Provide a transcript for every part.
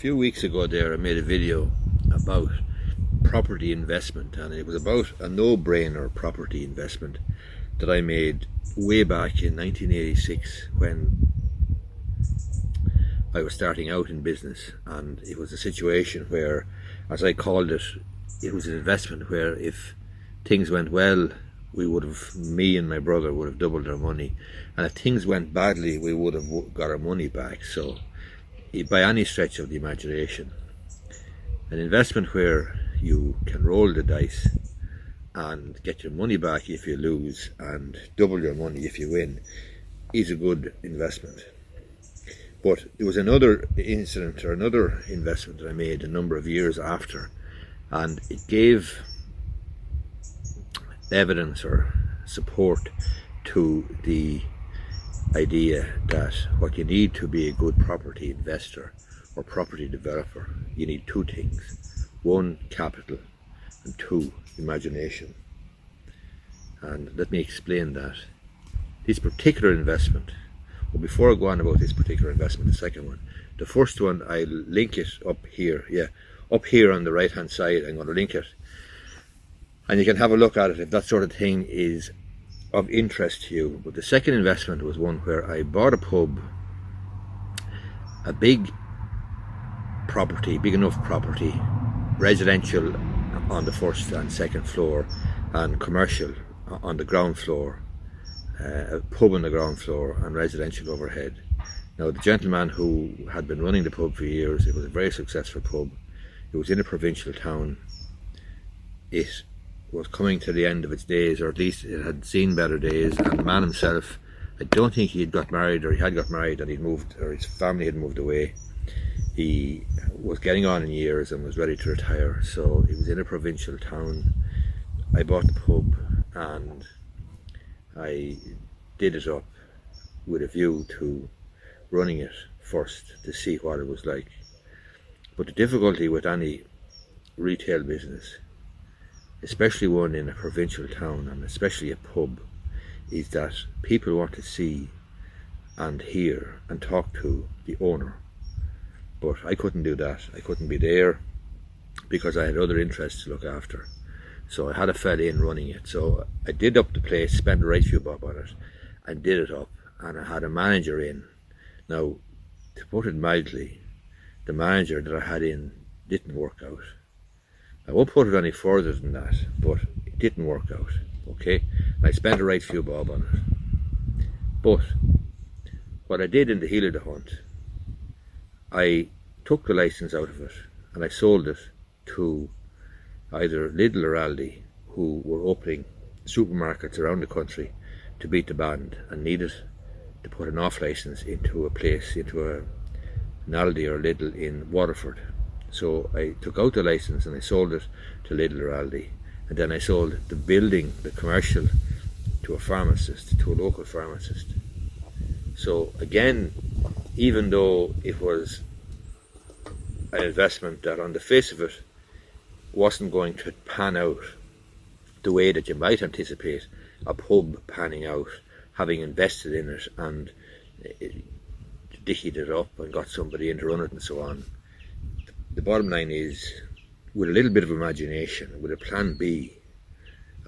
A few weeks ago there I made a video about property investment, and it was about a no-brainer property investment that I made way back in 1986 when I was starting out in business. And it was a situation where, as I called it, it was an investment where if things went well, me and my brother would have doubled our money, and if things went badly, we would have got our money back. So by any stretch of the imagination, an investment where you can roll the dice and get your money back if you lose and double your money if you win is a good investment. But there was another incident or another investment that I made a number of years after, and it gave evidence or support to the idea that what you need to be a good property investor or property developer, you need two things: one, capital, and two, imagination. And let me explain that. This particular investment, well, before I go on about this particular investment, the second one, the first one, I'll link it up here. Up here on the right hand side, I'm going to link it, and you can have a look at it if that sort of thing is of interest to you. But the second investment was one where I bought a pub, a big property, big enough property, residential on the first and second floor and commercial on the ground floor, a pub on the ground floor and residential overhead. Now, the gentleman who had been running the pub for years, it was a very successful pub. It was in a provincial town. It was coming to the end of its days, or at least it had seen better days, and the man himself, I don't think he had got married, or he had got married and he'd moved, or his family had moved away. He was getting on in years and was ready to retire, so he was in a provincial town. I bought the pub and I did it up with a view to running it first to see what it was like. But the difficulty with any retail business, especially one in a provincial town and especially a pub, is that people want to see and hear and talk to the owner. But I couldn't do that. I couldn't be there because I had other interests to look after. So I had a fella in running it. So I did up the place, spent the right few bob on it, and did it up. And I had a manager in. Now, to put it mildly, the manager that I had in didn't work out. I won't put it any further than that, but it didn't work out, okay? I spent the right few bob on it. But what I did in the heel of the hunt, I took the license out of it and I sold it to either Lidl or Aldi, who were opening supermarkets around the country to beat the band and needed to put an off license into a place, into an Aldi or Lidl in Waterford. So I took out the license and I sold it to Lidl or Aldi, and then I sold the building, the commercial, to a pharmacist, to a local pharmacist. So again, even though it was an investment that on the face of it wasn't going to pan out the way that you might anticipate a pub panning out, having invested in it and dickied it up and got somebody in to run it and so on, the bottom line is, with a little bit of imagination, with a plan B,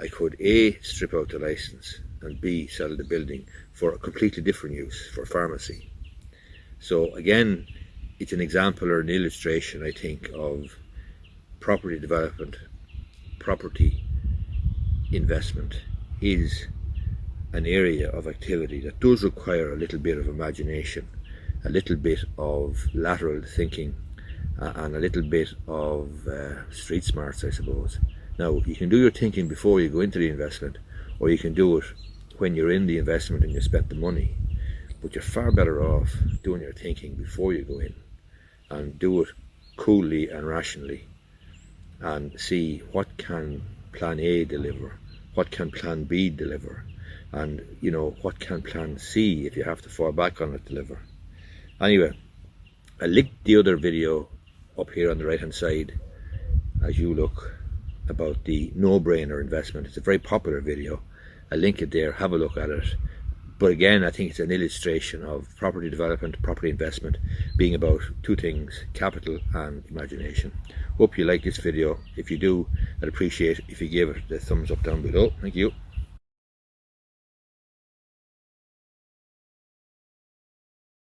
I could A, strip out the license, and B, sell the building for a completely different use, for pharmacy. So again, it's an example or an illustration, I think, of property development, property investment is an area of activity that does require a little bit of imagination, a little bit of lateral thinking, and a little bit of street smarts, I suppose. Now, you can do your thinking before you go into the investment, or you can do it when you're in the investment and you spent the money. But you're far better off doing your thinking before you go in, and do it coolly and rationally, and see what can plan A deliver, what can plan B deliver, and what can plan C, if you have to fall back on it, deliver. Anyway, I linked the other video up here on the right hand side as you look, about the no-brainer investment. It's a very popular video. I'll link it there, have a look at it. But again, I think it's an illustration of property development, property investment being about two things: capital and imagination. Hope you like this video. If you do, I'd appreciate if you give it the thumbs up down below. Thank you.